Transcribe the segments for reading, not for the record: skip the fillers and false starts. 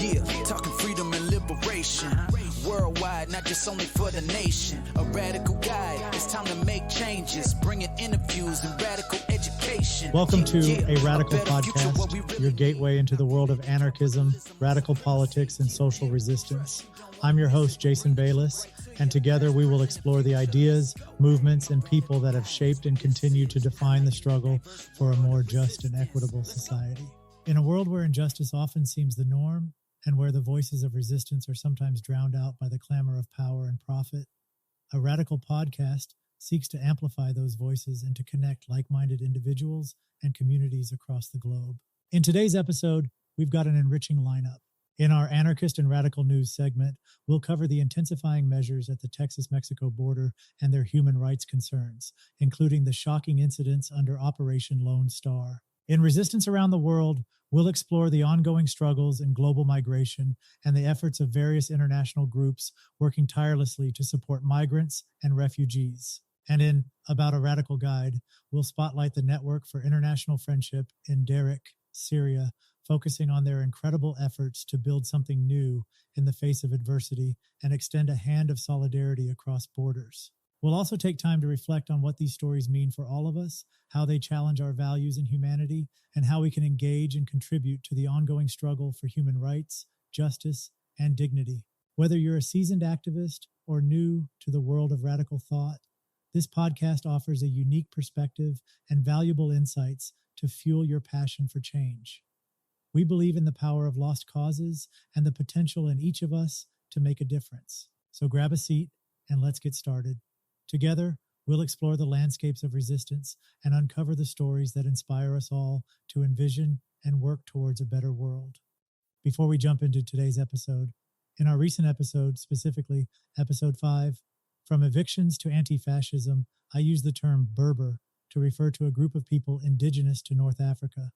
Yeah, talking freedom and liberation. Worldwide, not just only for the nation. A radical guide, it's time to make changes. Bringing interviews and radical education. Welcome to A Radical Podcast, your gateway into the world of anarchism, radical politics, and social resistance. I'm your host, Jason Bayless, and together we will explore the ideas, movements, and people that have shaped and continue to define the struggle for a more just and equitable society. In a world where injustice often seems the norm, and where the voices of resistance are sometimes drowned out by the clamor of power and profit, A Radical Podcast seeks to amplify those voices and to connect like-minded individuals and communities across the globe. In today's episode, we've got an enriching lineup. In our Anarchist and Radical News segment, we'll cover the intensifying measures at the Texas-Mexico border and their human rights concerns, including the shocking incidents under Operation Lone Star. In Resistance Around the World, we'll explore the ongoing struggles in global migration and the efforts of various international groups working tirelessly to support migrants and refugees. And in About a Radical Guide, we'll spotlight the Network for International Friendship in Dêrîk, Syria, focusing on their incredible efforts to build something new in the face of adversity and extend a hand of solidarity across borders. We'll also take time to reflect on what these stories mean for all of us, how they challenge our values and humanity, and how we can engage and contribute to the ongoing struggle for human rights, justice, and dignity. Whether you're a seasoned activist or new to the world of radical thought, this podcast offers a unique perspective and valuable insights to fuel your passion for change. We believe in the power of lost causes and the potential in each of us to make a difference. So grab a seat and let's get started. Together, we'll explore the landscapes of resistance and uncover the stories that inspire us all to envision and work towards a better world. Before we jump into today's episode, in our recent episode, specifically episode 5, From Evictions to Anti-Fascism, I use the term Berber to refer to a group of people indigenous to North Africa.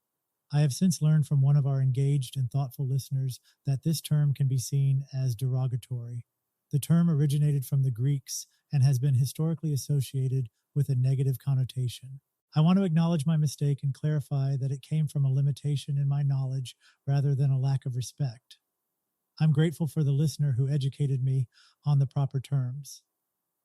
I have since learned from one of our engaged and thoughtful listeners that this term can be seen as derogatory. The term originated from the Greeks and has been historically associated with a negative connotation. I want to acknowledge my mistake and clarify that it came from a limitation in my knowledge rather than a lack of respect. I'm grateful for the listener who educated me on the proper terms.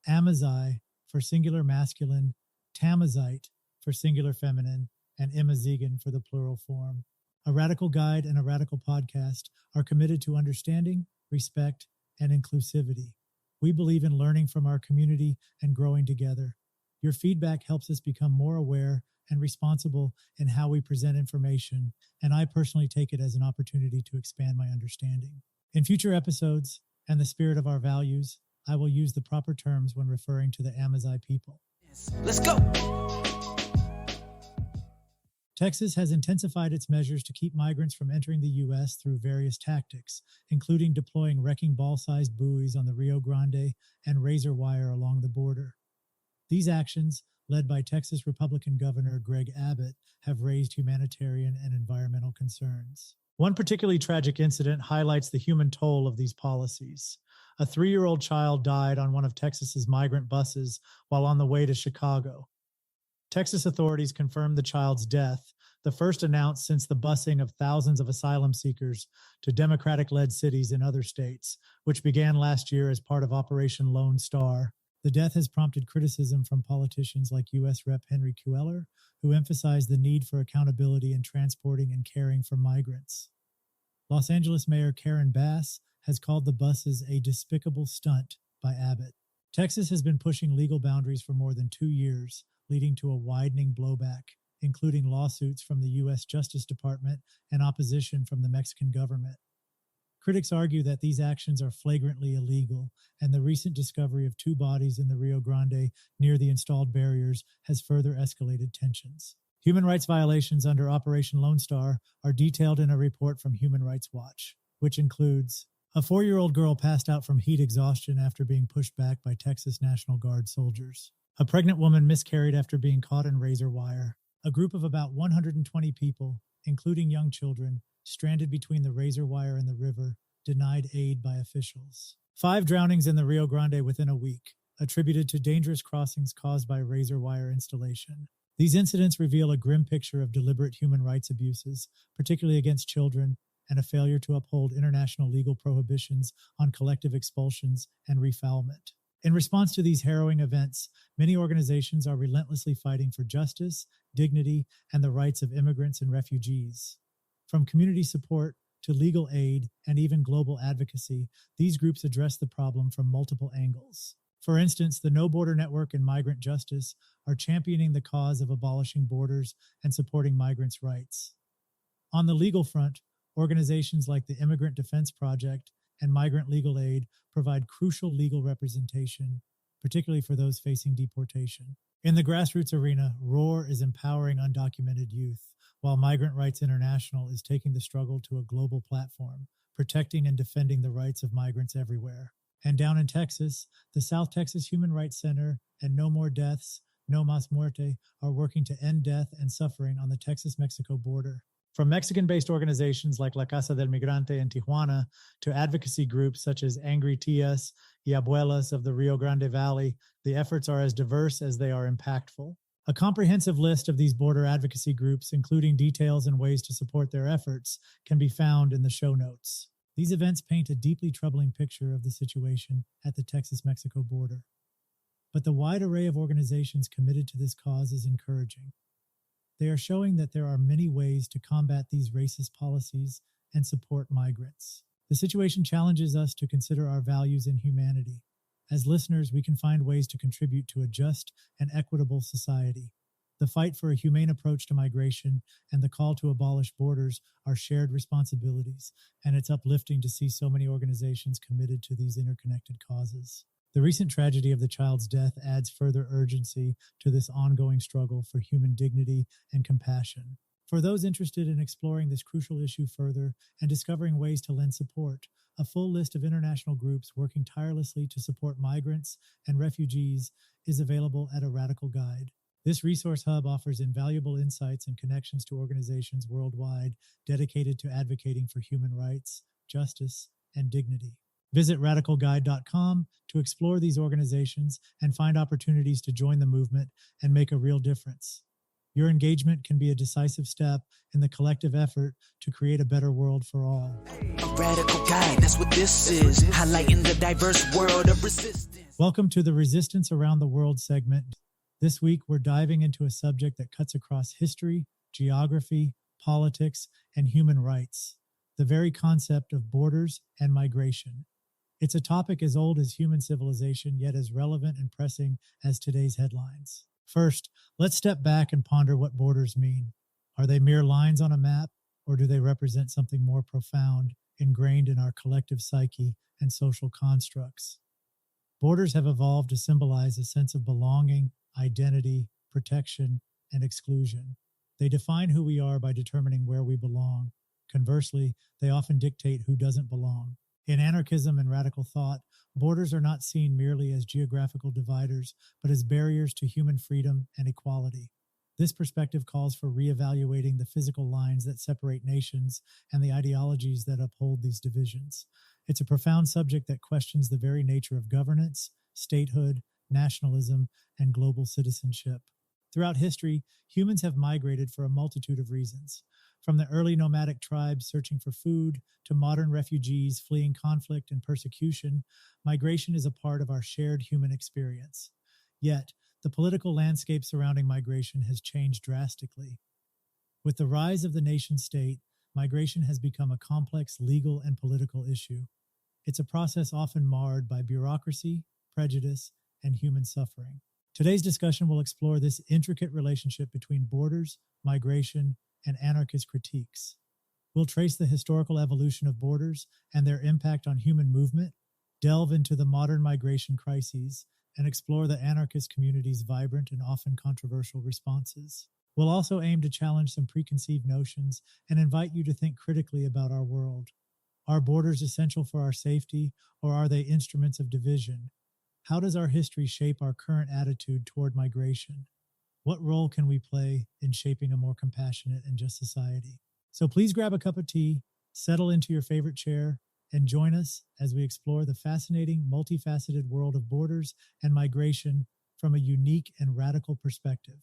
Amazigh for singular masculine, Tamazite for singular feminine, and Imazigan for the plural form. A Radical Guide and a Radical Podcast are committed to understanding, respect, and inclusivity. We believe in learning from our community and growing together. Your feedback helps us become more aware and responsible in how we present information, and I personally take it as an opportunity to expand my understanding. In future episodes, and the spirit of our values, I will use the proper terms when referring to the Amazigh people. Let's go! Texas has intensified its measures to keep migrants from entering the U.S. through various tactics, including deploying wrecking ball-sized buoys on the Rio Grande and razor wire along the border. These actions, led by Texas Republican Governor Greg Abbott, have raised humanitarian and environmental concerns. One particularly tragic incident highlights the human toll of these policies. A 3-year-old child died on one of Texas's migrant buses while on the way to Chicago. Texas authorities confirmed the child's death, the first announced since the busing of thousands of asylum seekers to Democratic-led cities in other states, which began last year as part of Operation Lone Star. The death has prompted criticism from politicians like U.S. Rep. Henry Cuellar, who emphasized the need for accountability in transporting and caring for migrants. Los Angeles Mayor Karen Bass has called the buses a despicable stunt by Abbott. Texas has been pushing legal boundaries for more than 2 years, leading to a widening blowback, including lawsuits from the U.S. Justice Department and opposition from the Mexican government. Critics argue that these actions are flagrantly illegal, and the recent discovery of 2 bodies in the Rio Grande near the installed barriers has further escalated tensions. Human rights violations under Operation Lone Star are detailed in a report from Human Rights Watch, which includes a 4-year-old girl passed out from heat exhaustion after being pushed back by Texas National Guard soldiers. A pregnant woman miscarried after being caught in razor wire. A group of about 120 people, including young children, stranded between the razor wire and the river, denied aid by officials. 5 drownings in the Rio Grande within a week, attributed to dangerous crossings caused by razor wire installation. These incidents reveal a grim picture of deliberate human rights abuses, particularly against children, and a failure to uphold international legal prohibitions on collective expulsions and refoulement. In response to these harrowing events, many organizations are relentlessly fighting for justice, dignity, and the rights of immigrants and refugees. From community support to legal aid and even global advocacy, these groups address the problem from multiple angles. For instance, the No Border Network and Migrant Justice are championing the cause of abolishing borders and supporting migrants' rights. On the legal front, organizations like the Immigrant Defense Project and Migrant Legal Aid provide crucial legal representation, particularly for those facing deportation. In the grassroots arena, ROAR is empowering undocumented youth, while Migrant Rights International is taking the struggle to a global platform, protecting and defending the rights of migrants everywhere. And down in Texas, the South Texas Human Rights Center and No More Deaths, No Mas Muerte, are working to end death and suffering on the Texas-Mexico border. From Mexican-based organizations like La Casa del Migrante in Tijuana to advocacy groups such as Angry Tias y Abuelas of the Rio Grande Valley, the efforts are as diverse as they are impactful. A comprehensive list of these border advocacy groups, including details and ways to support their efforts, can be found in the show notes. These events paint a deeply troubling picture of the situation at the Texas-Mexico border. But the wide array of organizations committed to this cause is encouraging. They are showing that there are many ways to combat these racist policies and support migrants. The situation challenges us to consider our values and humanity. As listeners, we can find ways to contribute to a just and equitable society. The fight for a humane approach to migration and the call to abolish borders are shared responsibilities, and it's uplifting to see so many organizations committed to these interconnected causes. The recent tragedy of the child's death adds further urgency to this ongoing struggle for human dignity and compassion. For those interested in exploring this crucial issue further and discovering ways to lend support, a full list of international groups working tirelessly to support migrants and refugees is available at A Radical Guide. This resource hub offers invaluable insights and connections to organizations worldwide dedicated to advocating for human rights, justice, and dignity. Visit radicalguide.com to explore these organizations and find opportunities to join the movement and make a real difference. Your engagement can be a decisive step in the collective effort to create a better world for all. A radical guide, that's what this is, highlighting the diverse world of resistance. Welcome to the Resistance Around the World segment. This week, we're diving into a subject that cuts across history, geography, politics, and human rights, the very concept of borders and migration. It's a topic as old as human civilization, yet as relevant and pressing as today's headlines. First, let's step back and ponder what borders mean. Are they mere lines on a map, or do they represent something more profound, ingrained in our collective psyche and social constructs? Borders have evolved to symbolize a sense of belonging, identity, protection, and exclusion. They define who we are by determining where we belong. Conversely, they often dictate who doesn't belong. In anarchism and radical thought, borders are not seen merely as geographical dividers, but as barriers to human freedom and equality. This perspective calls for reevaluating the physical lines that separate nations and the ideologies that uphold these divisions. It's a profound subject that questions the very nature of governance, statehood, nationalism, and global citizenship. Throughout history, humans have migrated for a multitude of reasons. From the early nomadic tribes searching for food to modern refugees fleeing conflict and persecution, migration is a part of our shared human experience. Yet, the political landscape surrounding migration has changed drastically. With the rise of the nation-state, migration has become a complex legal and political issue. It's a process often marred by bureaucracy, prejudice, and human suffering. Today's discussion will explore this intricate relationship between borders, migration, and anarchist critiques. We'll trace the historical evolution of borders and their impact on human movement, delve into the modern migration crises, and explore the anarchist community's vibrant and often controversial responses. We'll also aim to challenge some preconceived notions and invite you to think critically about our world. Are borders essential for our safety, or are they instruments of division? How does our history shape our current attitude toward migration? What role can we play in shaping a more compassionate and just society? So please grab a cup of tea, settle into your favorite chair, and join us as we explore the fascinating, multifaceted world of borders and migration from a unique and radical perspective.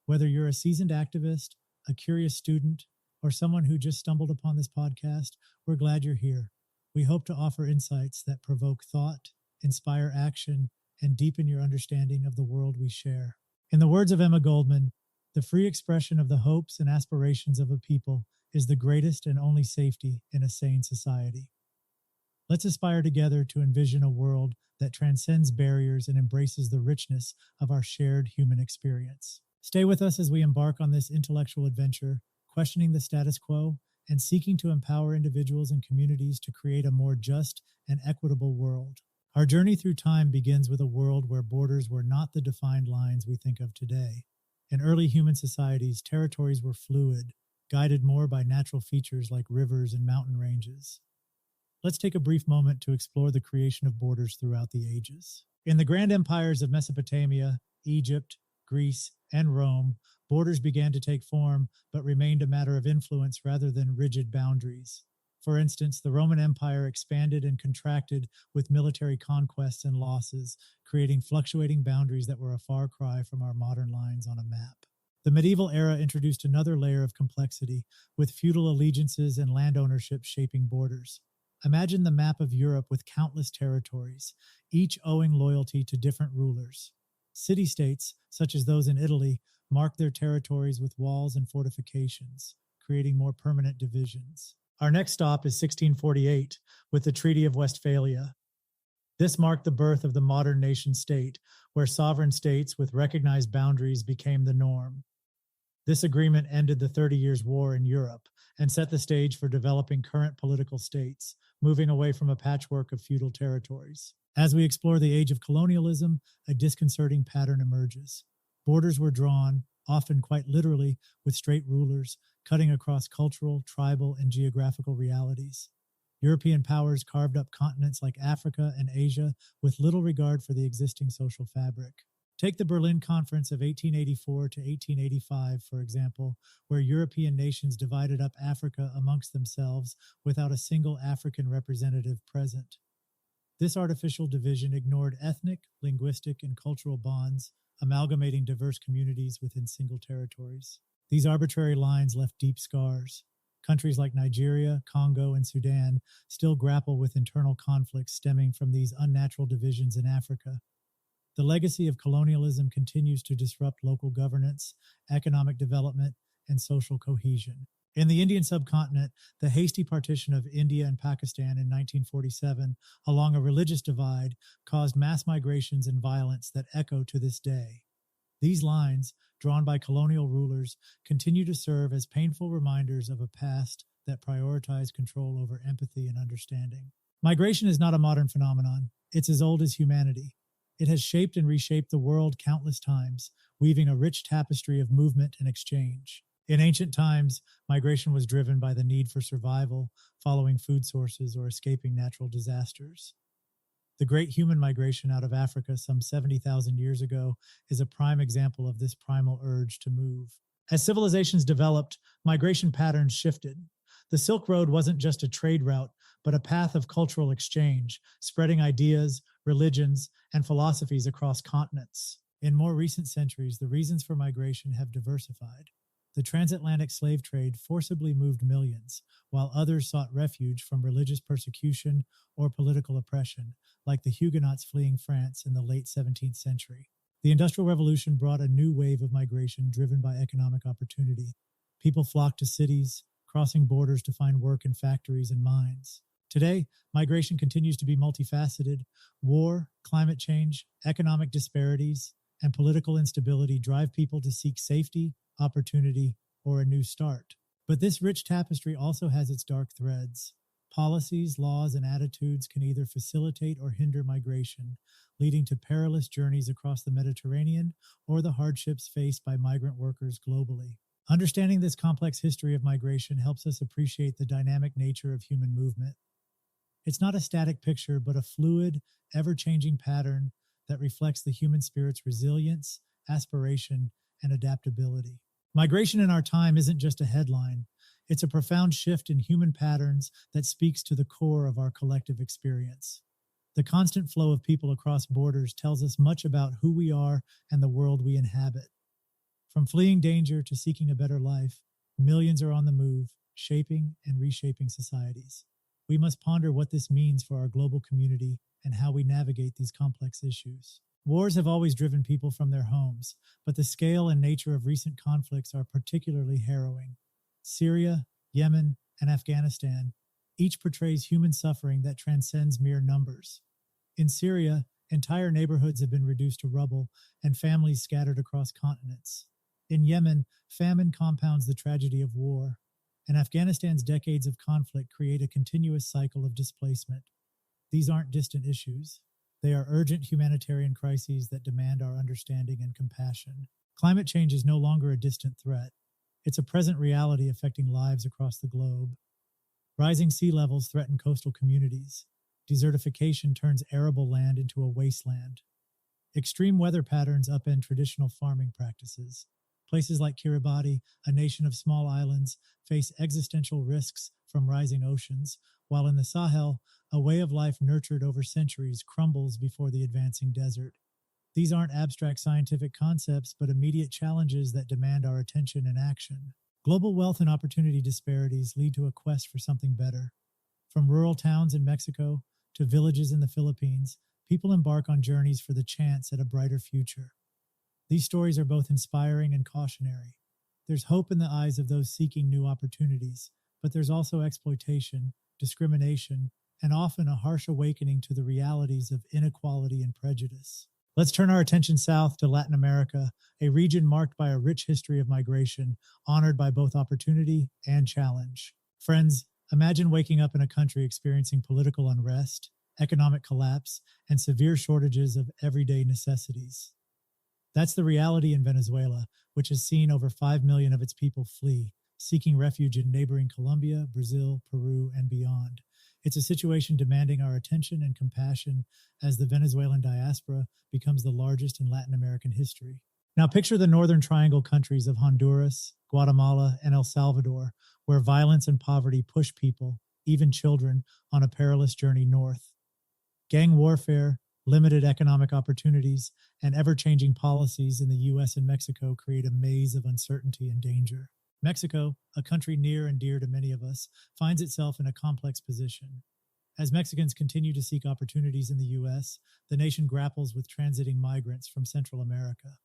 Whether you're a seasoned activist, a curious student, or someone who just stumbled upon this podcast, we're glad you're here. We hope to offer insights that provoke thought, inspire action, and deepen your understanding of the world we share. In the words of Emma Goldman, the free expression of the hopes and aspirations of a people is the greatest and only safety in a sane society. Let's aspire together to envision a world that transcends barriers and embraces the richness of our shared human experience. Stay with us as we embark on this intellectual adventure, questioning the status quo and seeking to empower individuals and communities to create a more just and equitable world. Our journey through time begins with a world where borders were not the defined lines we think of today. In early human societies, territories were fluid, guided more by natural features like rivers and mountain ranges. Let's take a brief moment to explore the creation of borders throughout the ages. In the grand empires of Mesopotamia, Egypt, Greece, and Rome, borders began to take form but remained a matter of influence rather than rigid boundaries. For instance, the Roman Empire expanded and contracted with military conquests and losses, creating fluctuating boundaries that were a far cry from our modern lines on a map. The medieval era introduced another layer of complexity, with feudal allegiances and land ownership shaping borders. Imagine the map of Europe with countless territories, each owing loyalty to different rulers. City-states, such as those in Italy, marked their territories with walls and fortifications, creating more permanent divisions. Our next stop is 1648, with the Treaty of Westphalia. This marked the birth of the modern nation-state, where sovereign states with recognized boundaries became the norm. This agreement ended the 30 Years' War in Europe and set the stage for developing current political states, moving away from a patchwork of feudal territories. As we explore the age of colonialism, a disconcerting pattern emerges. Borders were drawn, often quite literally, with straight rulers, cutting across cultural, tribal, and geographical realities. European powers carved up continents like Africa and Asia with little regard for the existing social fabric. Take the Berlin Conference of 1884 to 1885, for example, where European nations divided up Africa amongst themselves without a single African representative present. This artificial division ignored ethnic, linguistic, and cultural bonds, amalgamating diverse communities within single territories. These arbitrary lines left deep scars. Countries like Nigeria, Congo, and Sudan still grapple with internal conflicts stemming from these unnatural divisions in Africa. The legacy of colonialism continues to disrupt local governance, economic development, and social cohesion. In the Indian subcontinent, the hasty partition of India and Pakistan in 1947 along a religious divide caused mass migrations and violence that echo to this day. These lines, drawn by colonial rulers, continue to serve as painful reminders of a past that prioritized control over empathy and understanding. Migration is not a modern phenomenon. It's as old as humanity. It has shaped and reshaped the world countless times, weaving a rich tapestry of movement and exchange. In ancient times, migration was driven by the need for survival, following food sources, or escaping natural disasters. The Great Human Migration out of Africa some 70,000 years ago is a prime example of this primal urge to move. As civilizations developed, migration patterns shifted. The Silk Road wasn't just a trade route, but a path of cultural exchange, spreading ideas, religions, and philosophies across continents. In more recent centuries, the reasons for migration have diversified. The transatlantic slave trade forcibly moved millions, while others sought refuge from religious persecution or political oppression, like the Huguenots fleeing France in the late 17th century. The Industrial Revolution brought a new wave of migration driven by economic opportunity. People flocked to cities, crossing borders to find work in factories and mines. Today, migration continues to be multifaceted. War, climate change, economic disparities, and political instability drive people to seek safety, opportunity, or a new start. But this rich tapestry also has its dark threads. Policies, laws, and attitudes can either facilitate or hinder migration, leading to perilous journeys across the Mediterranean or the hardships faced by migrant workers globally. Understanding this complex history of migration helps us appreciate the dynamic nature of human movement. It's not a static picture, but a fluid, ever-changing pattern that reflects the human spirit's resilience, aspiration, and adaptability. Migration in our time isn't just a headline. It's a profound shift in human patterns that speaks to the core of our collective experience. The constant flow of people across borders tells us much about who we are and the world we inhabit. From fleeing danger to seeking a better life, Millions are on the move, shaping and reshaping societies. We must ponder what this means for our global community and how we navigate these complex issues. Wars have always driven people from their homes, but the scale and nature of recent conflicts are particularly harrowing. Syria, Yemen, and Afghanistan each portrays human suffering that transcends mere numbers. In Syria, entire neighborhoods have been reduced to rubble and families scattered across continents. In Yemen, famine compounds the tragedy of war, and Afghanistan's decades of conflict create a continuous cycle of displacement. These aren't distant issues. They are urgent humanitarian crises that demand our understanding and compassion. Climate change is no longer a distant threat. It's a present reality affecting lives across the globe. Rising sea levels threaten coastal communities. Desertification turns arable land into a wasteland. Extreme weather patterns upend traditional farming practices. Places like Kiribati, a nation of small islands, face existential risks from rising oceans, while in the Sahel, a way of life nurtured over centuries crumbles before the advancing desert. These aren't abstract scientific concepts, but immediate challenges that demand our attention and action. Global wealth and opportunity disparities lead to a quest for something better. From rural towns in Mexico to villages in the Philippines, people embark on journeys for the chance at a brighter future. These stories are both inspiring and cautionary. There's hope in the eyes of those seeking new opportunities, but there's also exploitation, discrimination, and often a harsh awakening to the realities of inequality and prejudice. Let's turn our attention south to Latin America, a region marked by a rich history of migration, honored by both opportunity and challenge. Friends, imagine waking up in a country experiencing political unrest, economic collapse, and severe shortages of everyday necessities. That's the reality in Venezuela, which has seen over 5 million of its people flee, seeking refuge in neighboring Colombia, Brazil, Peru, and beyond. It's a situation demanding our attention and compassion as the Venezuelan diaspora becomes the largest in Latin American history. Now picture the northern triangle countries of Honduras, Guatemala, and El Salvador, where violence and poverty push people, even children, on a perilous journey north. Gang warfare, limited economic opportunities, and ever-changing policies in the U.S. and Mexico create a maze of uncertainty and danger. Mexico, a country near and dear to many of us, finds itself in a complex position. As Mexicans continue to seek opportunities in the U.S., the nation grapples with transiting migrants from Central America.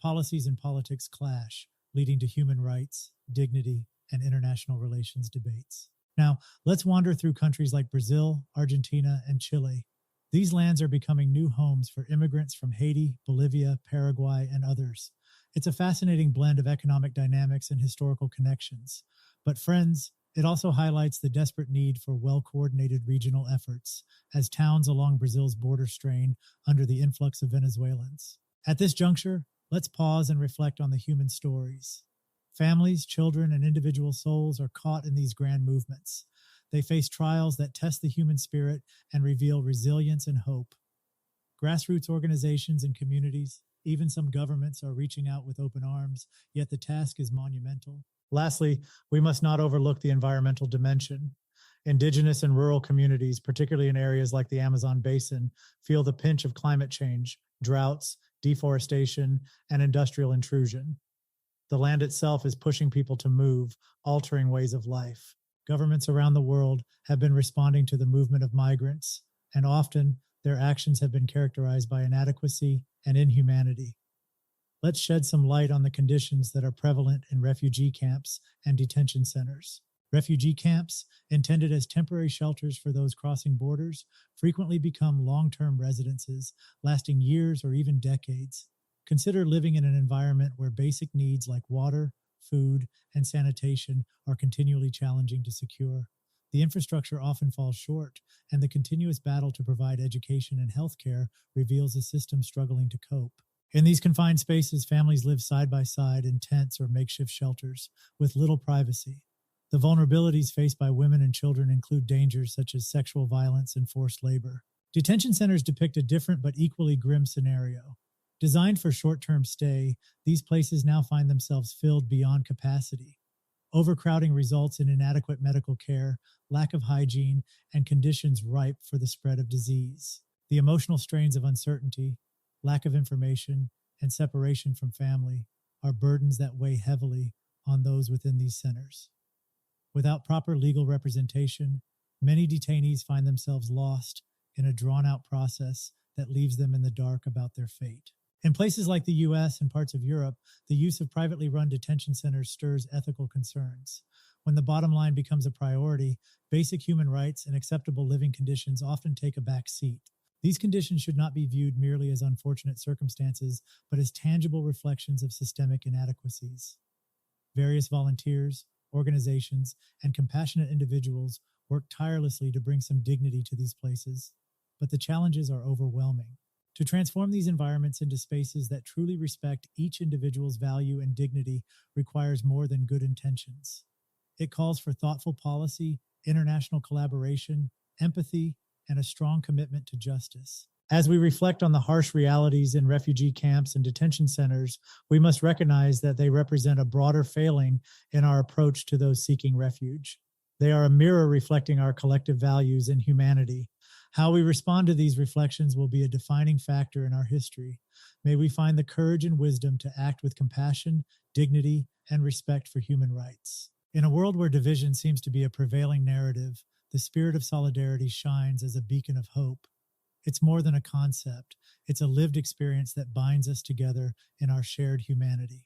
Policies and politics clash, leading to human rights, dignity, and international relations debates. Now, let's wander through countries like Brazil, Argentina, and Chile. These lands are becoming new homes for immigrants from Haiti, Bolivia, Paraguay, and others. It's a fascinating blend of economic dynamics and historical connections. But friends, it also highlights the desperate need for well-coordinated regional efforts as towns along Brazil's border strain under the influx of Venezuelans. At this juncture, let's pause and reflect on the human stories. Families, children, and individual souls are caught in these grand movements. They face trials that test the human spirit and reveal resilience and hope. Grassroots organizations and communities, even some governments, are reaching out with open arms, yet the task is monumental. Lastly, we must not overlook the environmental dimension. Indigenous and rural communities, particularly in areas like the Amazon basin, feel the pinch of climate change, droughts, deforestation, and industrial intrusion. The land itself is pushing people to move, altering ways of life. Governments around the world have been responding to the movement of migrants, and often their actions have been characterized by inadequacy and inhumanity. Let's shed some light on the conditions that are prevalent in refugee camps and detention centers. Refugee camps, intended as temporary shelters for those crossing borders, frequently become long-term residences, lasting years or even decades. Consider living in an environment where basic needs like water, food, and sanitation are continually challenging to secure. The infrastructure often falls short, and the continuous battle to provide education and healthcare reveals a system struggling to cope. In these confined spaces, families live side by side in tents or makeshift shelters with little privacy. The vulnerabilities faced by women and children include dangers such as sexual violence and forced labor. Detention centers depict a different but equally grim scenario. Designed for short-term stay, these places now find themselves filled beyond capacity. Overcrowding results in inadequate medical care, lack of hygiene, and conditions ripe for the spread of disease. The emotional strains of uncertainty, lack of information, and separation from family are burdens that weigh heavily on those within these centers. Without proper legal representation, many detainees find themselves lost in a drawn-out process that leaves them in the dark about their fate. In places like the U.S. and parts of Europe, the use of privately run detention centers stirs ethical concerns. When the bottom line becomes a priority, basic human rights and acceptable living conditions often take a back seat. These conditions should not be viewed merely as unfortunate circumstances, but as tangible reflections of systemic inadequacies. Various volunteers, organizations, and compassionate individuals work tirelessly to bring some dignity to these places, but the challenges are overwhelming. To transform these environments into spaces that truly respect each individual's value and dignity requires more than good intentions. It calls for thoughtful policy, international collaboration, empathy, and a strong commitment to justice. As we reflect on the harsh realities in refugee camps and detention centers, we must recognize that they represent a broader failing in our approach to those seeking refuge. They are a mirror reflecting our collective values and humanity. How we respond to these reflections will be a defining factor in our history. May we find the courage and wisdom to act with compassion, dignity, and respect for human rights. In a world where division seems to be a prevailing narrative, the spirit of solidarity shines as a beacon of hope. It's more than a concept. It's a lived experience that binds us together in our shared humanity.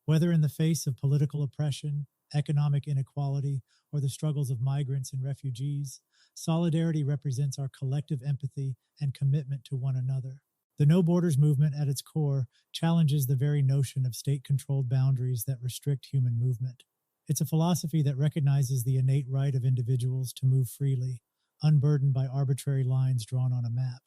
Whether in the face of political oppression, economic inequality, or the struggles of migrants and refugees, solidarity represents our collective empathy and commitment to one another. The No Borders movement at its core challenges the very notion of state-controlled boundaries that restrict human movement. It's a philosophy that recognizes the innate right of individuals to move freely, unburdened by arbitrary lines drawn on a map.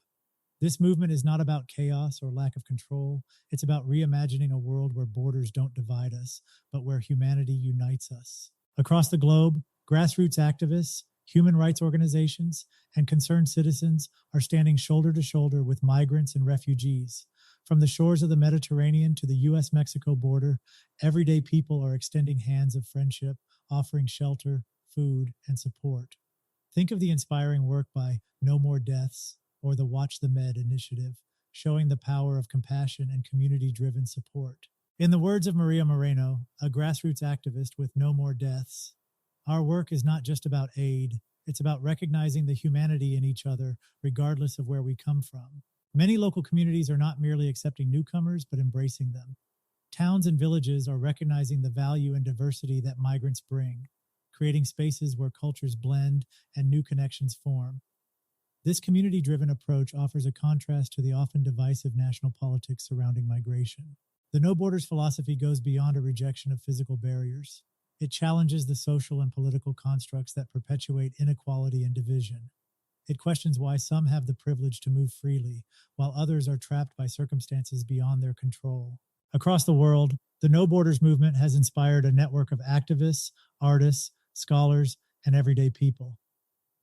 This movement is not about chaos or lack of control. It's about reimagining a world where borders don't divide us, but where humanity unites us. Across the globe, grassroots activists, human rights organizations, and concerned citizens are standing shoulder to shoulder with migrants and refugees. From the shores of the Mediterranean to the U.S.-Mexico border, everyday people are extending hands of friendship, offering shelter, food, and support. Think of the inspiring work by No More Deaths or the Watch the Med initiative, showing the power of compassion and community-driven support. In the words of Maria Moreno, a grassroots activist with No More Deaths, our work is not just about aid, it's about recognizing the humanity in each other, regardless of where we come from. Many local communities are not merely accepting newcomers, but embracing them. Towns and villages are recognizing the value and diversity that migrants bring, creating spaces where cultures blend and new connections form. This community-driven approach offers a contrast to the often divisive national politics surrounding migration. The No Borders philosophy goes beyond a rejection of physical barriers. It challenges the social and political constructs that perpetuate inequality and division. It questions why some have the privilege to move freely, while others are trapped by circumstances beyond their control. Across the world, the No Borders movement has inspired a network of activists, artists, scholars, and everyday people.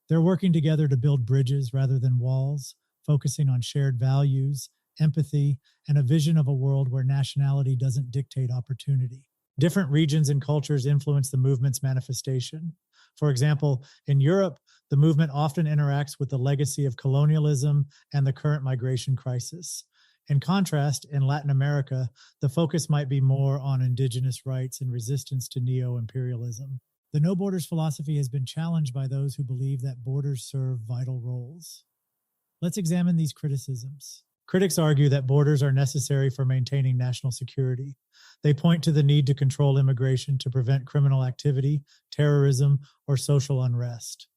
They're working together to build bridges rather than walls, focusing on shared values, empathy, and a vision of a world where nationality doesn't dictate opportunity. Different regions and cultures influence the movement's manifestation. For example, in Europe, the movement often interacts with the legacy of colonialism and the current migration crisis. In contrast, in Latin America, the focus might be more on indigenous rights and resistance to neo-imperialism. The No Borders philosophy has been challenged by those who believe that borders serve vital roles. Let's examine these criticisms. Critics argue that borders are necessary for maintaining national security. They point to the need to control immigration to prevent criminal activity, terrorism, or social unrest.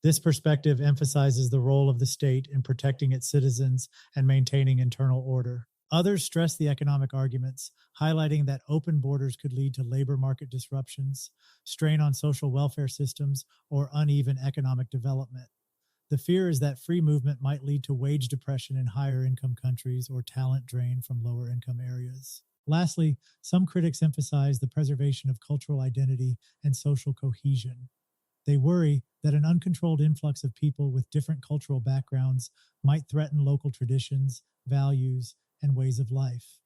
This perspective emphasizes the role of the state in protecting its citizens and maintaining internal order. Others stress the economic arguments, highlighting that open borders could lead to labor market disruptions, strain on social welfare systems, or uneven economic development. The fear is that free movement might lead to wage depression in higher income countries or talent drain from lower income areas. Lastly, some critics emphasize the preservation of cultural identity and social cohesion. They worry that an uncontrolled influx of people with different cultural backgrounds might threaten local traditions, values, and ways of life.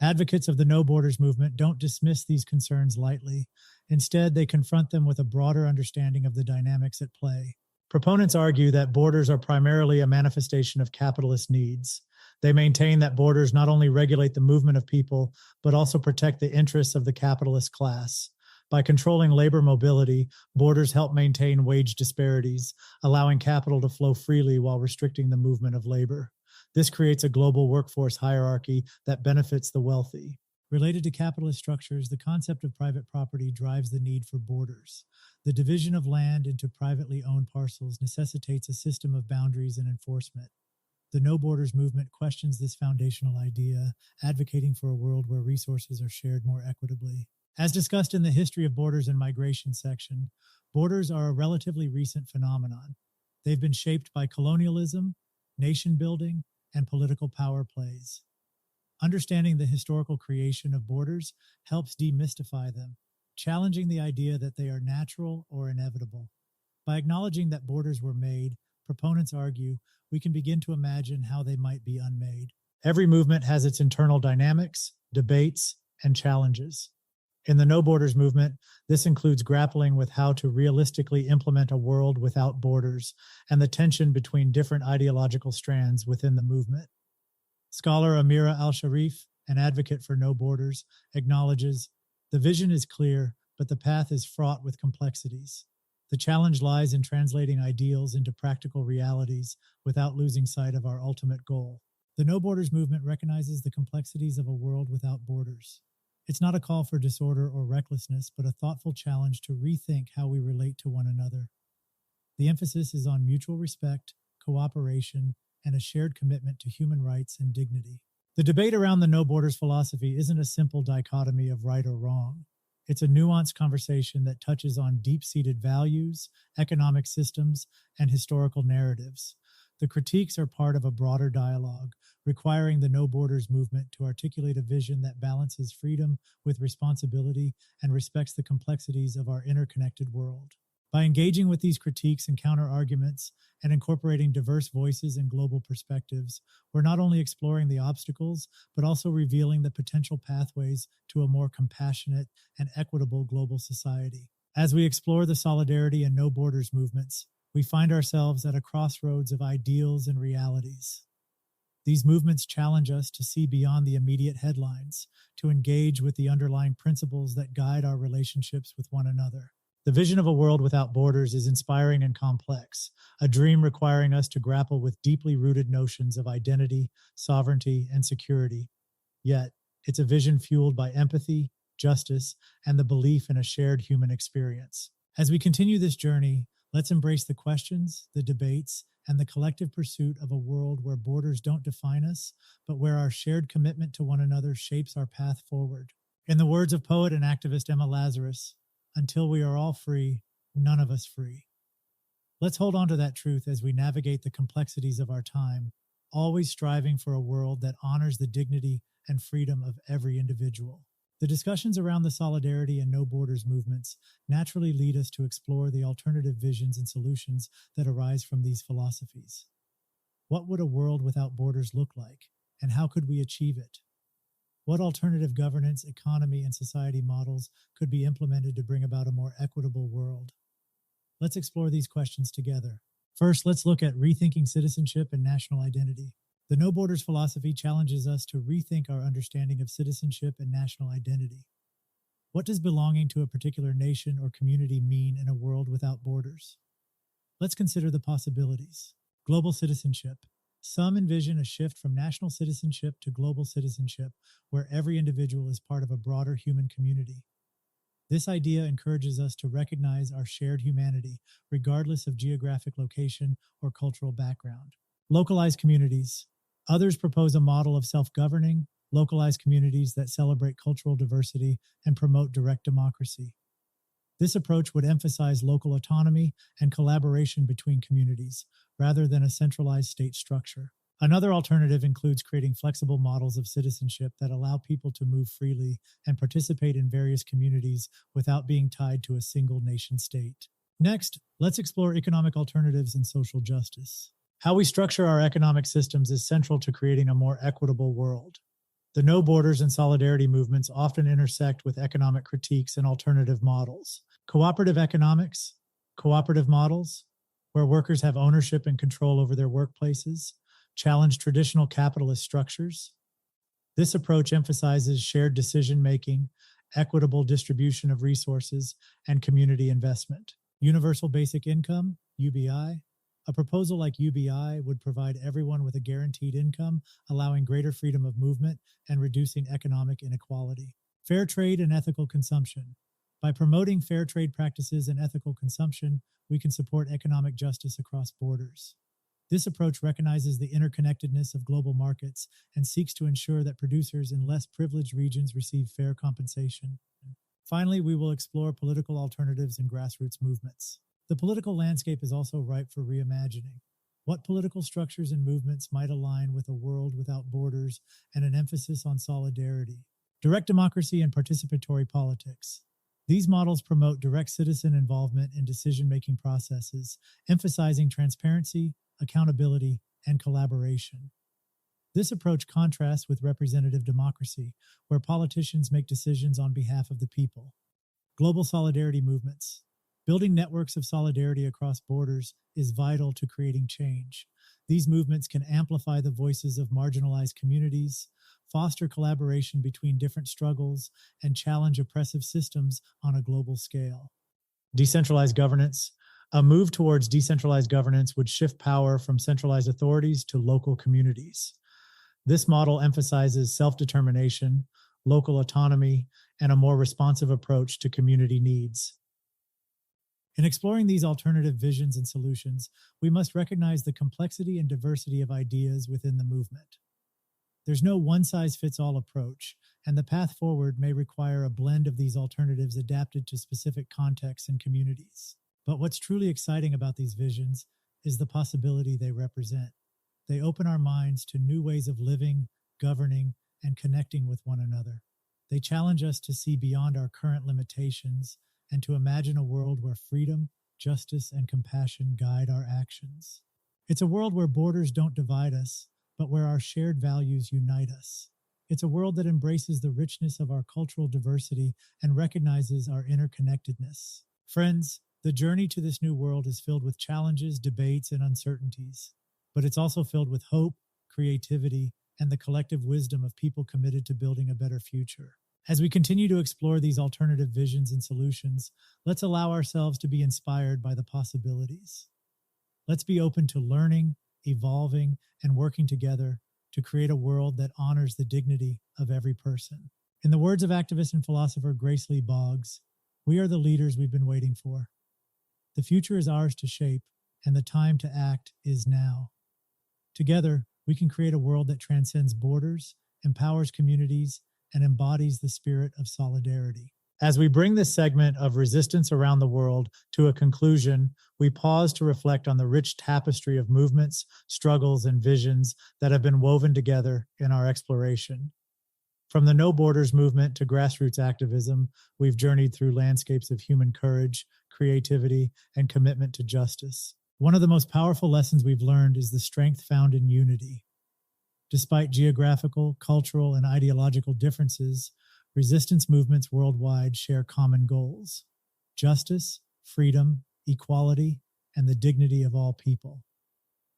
Advocates of the No Borders movement don't dismiss these concerns lightly. Instead, they confront them with a broader understanding of the dynamics at play. Proponents argue that borders are primarily a manifestation of capitalist needs. They maintain that borders not only regulate the movement of people, but also protect the interests of the capitalist class. By controlling labor mobility, borders help maintain wage disparities, allowing capital to flow freely while restricting the movement of labor. This creates a global workforce hierarchy that benefits the wealthy. Related to capitalist structures, the concept of private property drives the need for borders. The division of land into privately owned parcels necessitates a system of boundaries and enforcement. The No Borders movement questions this foundational idea, advocating for a world where resources are shared more equitably. As discussed in the History of Borders and Migration section, borders are a relatively recent phenomenon. They've been shaped by colonialism, nation building, and political power plays. Understanding the historical creation of borders helps demystify them, challenging the idea that they are natural or inevitable. By acknowledging that borders were made, proponents argue, we can begin to imagine how they might be unmade. Every movement has its internal dynamics, debates, and challenges. In the No Borders movement, this includes grappling with how to realistically implement a world without borders and the tension between different ideological strands within the movement. Scholar Amira Al-Sharif, an advocate for No Borders, acknowledges, the vision is clear, but the path is fraught with complexities. The challenge lies in translating ideals into practical realities without losing sight of our ultimate goal. The No Borders movement recognizes the complexities of a world without borders. It's not a call for disorder or recklessness, but a thoughtful challenge to rethink how we relate to one another. The emphasis is on mutual respect, cooperation, and a shared commitment to human rights and dignity. The debate around the No Borders philosophy isn't a simple dichotomy of right or wrong. It's a nuanced conversation that touches on deep-seated values, economic systems, and historical narratives. The critiques are part of a broader dialogue, requiring the No Borders movement to articulate a vision that balances freedom with responsibility and respects the complexities of our interconnected world. By engaging with these critiques and counter-arguments and incorporating diverse voices and global perspectives, we're not only exploring the obstacles, but also revealing the potential pathways to a more compassionate and equitable global society. As we explore the solidarity and No Borders movements, we find ourselves at a crossroads of ideals and realities. These movements challenge us to see beyond the immediate headlines, to engage with the underlying principles that guide our relationships with one another. The vision of a world without borders is inspiring and complex, a dream requiring us to grapple with deeply rooted notions of identity, sovereignty, and security. Yet, it's a vision fueled by empathy, justice, and the belief in a shared human experience. As we continue this journey, let's embrace the questions, the debates, and the collective pursuit of a world where borders don't define us, but where our shared commitment to one another shapes our path forward. In the words of poet and activist Emma Lazarus, until we are all free, none of us free. Let's hold on to that truth as we navigate the complexities of our time, always striving for a world that honors the dignity and freedom of every individual. The discussions around the solidarity and No Borders movements naturally lead us to explore the alternative visions and solutions that arise from these philosophies. What would a world without borders look like, and how could we achieve it? What alternative governance, economy, and society models could be implemented to bring about a more equitable world? Let's explore these questions together. First, let's look at rethinking citizenship and national identity. The No Borders philosophy challenges us to rethink our understanding of citizenship and national identity. What does belonging to a particular nation or community mean in a world without borders? Let's consider the possibilities. Global citizenship. Some envision a shift from national citizenship to global citizenship, where every individual is part of a broader human community. This idea encourages us to recognize our shared humanity, regardless of geographic location or cultural background. Localized communities. Others propose a model of self-governing, localized communities that celebrate cultural diversity and promote direct democracy. This approach would emphasize local autonomy and collaboration between communities, rather than a centralized state structure. Another alternative includes creating flexible models of citizenship that allow people to move freely and participate in various communities without being tied to a single nation state. Next, let's explore economic alternatives and social justice. How we structure our economic systems is central to creating a more equitable world. The No Borders and solidarity movements often intersect with economic critiques and alternative models. Cooperative economics, cooperative models, where workers have ownership and control over their workplaces, challenge traditional capitalist structures. This approach emphasizes shared decision-making, equitable distribution of resources, and community investment. Universal Basic Income, UBI. A proposal like UBI would provide everyone with a guaranteed income, allowing greater freedom of movement and reducing economic inequality. Fair trade and ethical consumption. By promoting fair trade practices and ethical consumption, we can support economic justice across borders. This approach recognizes the interconnectedness of global markets and seeks to ensure that producers in less privileged regions receive fair compensation. Finally, we will explore political alternatives and grassroots movements. The political landscape is also ripe for reimagining. What political structures and movements might align with a world without borders and an emphasis on solidarity? Direct democracy and participatory politics. These models promote direct citizen involvement in decision-making processes, emphasizing transparency, accountability, and collaboration. This approach contrasts with representative democracy, where politicians make decisions on behalf of the people. Global solidarity movements. Building networks of solidarity across borders is vital to creating change. These movements can amplify the voices of marginalized communities, foster collaboration between different struggles, and challenge oppressive systems on a global scale. Decentralized governance. A move towards decentralized governance would shift power from centralized authorities to local communities. This model emphasizes self-determination, local autonomy, and a more responsive approach to community needs. In exploring these alternative visions and solutions, we must recognize the complexity and diversity of ideas within the movement. There's no one-size-fits-all approach, and the path forward may require a blend of these alternatives adapted to specific contexts and communities. But what's truly exciting about these visions is the possibility they represent. They open our minds to new ways of living, governing, and connecting with one another. They challenge us to see beyond our current limitations and to imagine a world where freedom, justice, and compassion guide our actions. It's a world where borders don't divide us, but where our shared values unite us. It's a world that embraces the richness of our cultural diversity and recognizes our interconnectedness. Friends, the journey to this new world is filled with challenges, debates, and uncertainties, but it's also filled with hope, creativity, and the collective wisdom of people committed to building a better future. As we continue to explore these alternative visions and solutions, let's allow ourselves to be inspired by the possibilities. Let's be open to learning, evolving, and working together to create a world that honors the dignity of every person. In the words of activist and philosopher Grace Lee Boggs, we are the leaders we've been waiting for. The future is ours to shape, and the time to act is now. Together, we can create a world that transcends borders, empowers communities, and embodies the spirit of solidarity. As we bring this segment of resistance around the world to a conclusion, we pause to reflect on the rich tapestry of movements, struggles, and visions that have been woven together in our exploration. From the No Borders movement to grassroots activism, we've journeyed through landscapes of human courage, creativity, and commitment to justice. One of the most powerful lessons we've learned is the strength found in unity. Despite geographical, cultural, and ideological differences, resistance movements worldwide share common goals: justice, freedom, equality, and the dignity of all people.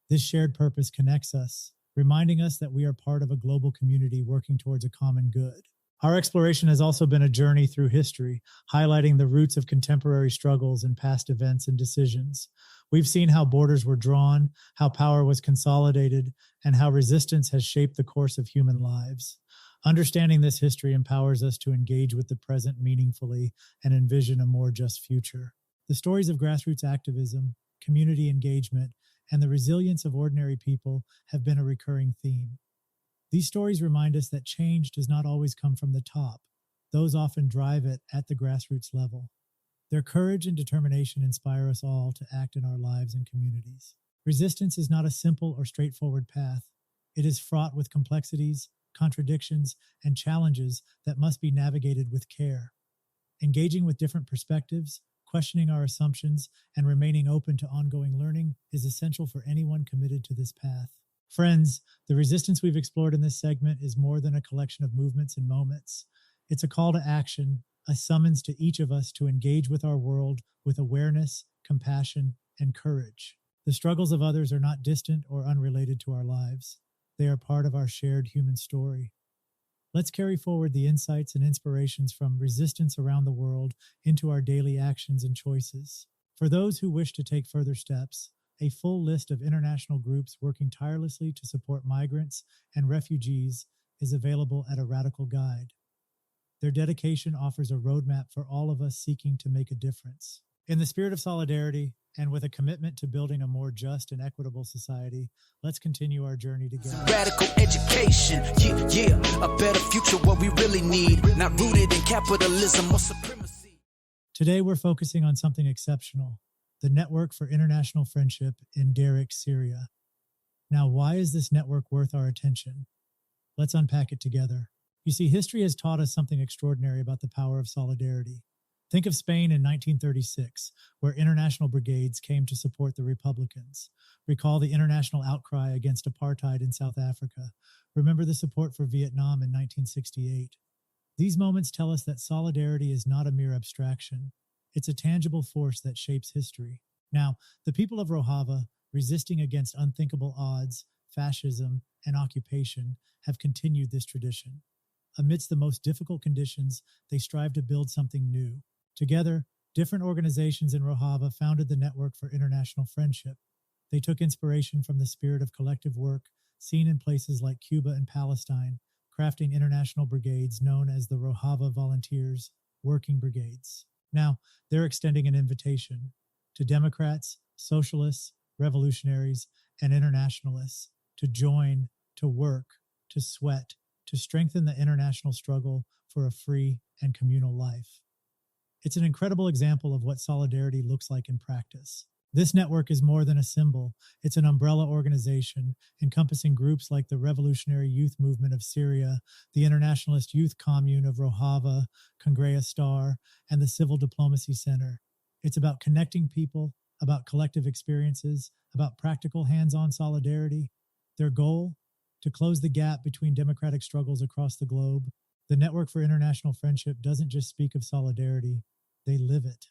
This shared purpose connects us, reminding us that we are part of a global community working towards a common good. Our exploration has also been a journey through history, highlighting the roots of contemporary struggles and past events and decisions. We've seen how borders were drawn, how power was consolidated, and how resistance has shaped the course of human lives. Understanding this history empowers us to engage with the present meaningfully and envision a more just future. The stories of grassroots activism, community engagement, and the resilience of ordinary people have been a recurring theme. These stories remind us that change does not always come from the top. Those often drive it at the grassroots level. Their courage and determination inspire us all to act in our lives and communities. Resistance is not a simple or straightforward path. It is fraught with complexities, contradictions, and challenges that must be navigated with care. Engaging with different perspectives, questioning our assumptions, and remaining open to ongoing learning is essential for anyone committed to this path. Friends, the resistance we've explored in this segment is more than a collection of movements and moments. It's a call to action, a summons to each of us to engage with our world with awareness, compassion, and courage. The struggles of others are not distant or unrelated to our lives. They are part of our shared human story. Let's carry forward the insights and inspirations from resistance around the world into our daily actions and choices. For those who wish to take further steps, a full list of international groups working tirelessly to support migrants and refugees is available at A Radical Guide. Their dedication offers a roadmap for all of us seeking to make a difference. In the spirit of solidarity and with a commitment to building a more just and equitable society, let's continue our journey together. Radical education, yeah, a better future, what we really need, not rooted in capitalism or supremacy. Today we're focusing on something exceptional, the Network for International Friendship in Dêrîk, Syria. Now, why is this network worth our attention? Let's unpack it together. You see, history has taught us something extraordinary about the power of solidarity. Think of Spain in 1936, where international brigades came to support the Republicans. Recall the international outcry against apartheid in South Africa. Remember the support for Vietnam in 1968. These moments tell us that solidarity is not a mere abstraction. It's a tangible force that shapes history. Now, the people of Rojava, resisting against unthinkable odds, fascism, and occupation, have continued this tradition. Amidst the most difficult conditions, they strive to build something new. Together, different organizations in Rojava founded the Network for International Friendship. They took inspiration from the spirit of collective work seen in places like Cuba and Palestine, crafting international brigades known as the Rojava Volunteers Working Brigades. Now, they're extending an invitation to Democrats, socialists, revolutionaries, and internationalists to join, to work, to sweat, to strengthen the international struggle for a free and communal life. It's an incredible example of what solidarity looks like in practice. This network is more than a symbol. It's an umbrella organization encompassing groups like the Revolutionary Youth Movement of Syria, the Internationalist Youth Commune of Rojava, Congrea Star, and the Civil Diplomacy Center. It's about connecting people, about collective experiences, about practical hands-on solidarity. Their goal? To close the gap between democratic struggles across the globe. The Network for International Friendship doesn't just speak of solidarity, they live it.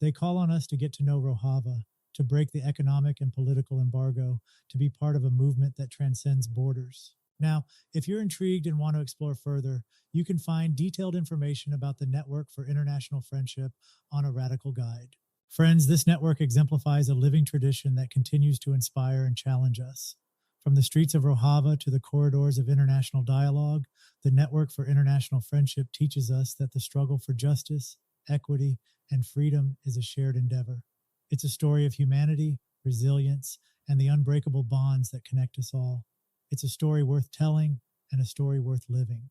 They call on us to get to know Rojava, to break the economic and political embargo, to be part of a movement that transcends borders. Now, if you're intrigued and want to explore further, you can find detailed information about the Network for International Friendship on A Radical Guide. Friends, this network exemplifies a living tradition that continues to inspire and challenge us. From the streets of Rojava to the corridors of international dialogue, the Network for International Friendship teaches us that the struggle for justice, equity, and freedom is a shared endeavor. It's a story of humanity, resilience, and the unbreakable bonds that connect us all. It's a story worth telling and a story worth living.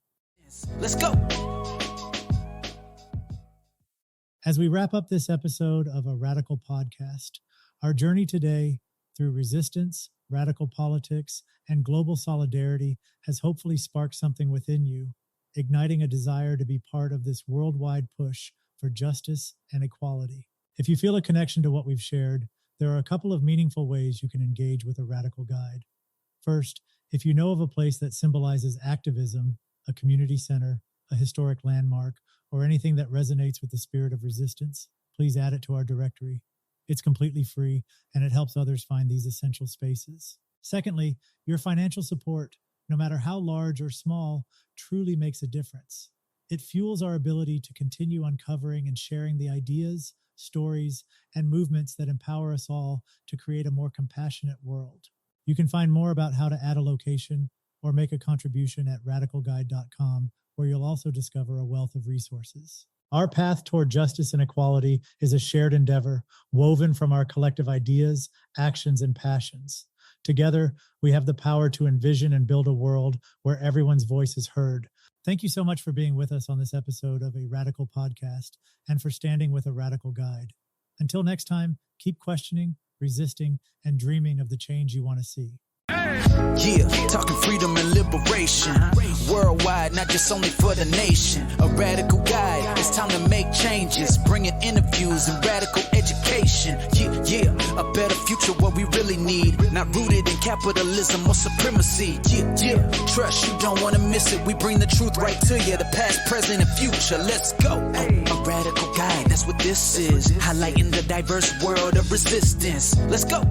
Let's go. As we wrap up this episode of A Radical Podcast, our journey today through resistance, radical politics, and global solidarity has hopefully sparked something within you, igniting a desire to be part of this worldwide push for justice and equality. If you feel a connection to what we've shared, there are a couple of meaningful ways you can engage with A Radical Guide. First, if you know of a place that symbolizes activism, a community center, a historic landmark, or anything that resonates with the spirit of resistance, please add it to our directory. It's completely free, and it helps others find these essential spaces. Secondly, your financial support, no matter how large or small, truly makes a difference. It fuels our ability to continue uncovering and sharing the ideas, stories, and movements that empower us all to create a more compassionate world. You can find more about how to add a location or make a contribution at radicalguide.com, where you'll also discover a wealth of resources. Our path toward justice and equality is a shared endeavor, woven from our collective ideas, actions, and passions. Together, we have the power to envision and build a world where everyone's voice is heard. Thank you so much for being with us on this episode of A Radical Podcast and for standing with A Radical Guide. Until next time, keep questioning, resisting, and dreaming of the change you want to see. Yeah, talking freedom and liberation. Worldwide, not just only for the nation. A radical guide, it's time to make changes, bringing interviews and radical education. Yeah, a better future, what we really need. Not rooted in capitalism or supremacy. Yeah, trust, you don't want to miss it. We bring the truth right to you, the past, present, and future. Let's go. A radical guide, that's what this is. Highlighting the diverse world of resistance. Let's go.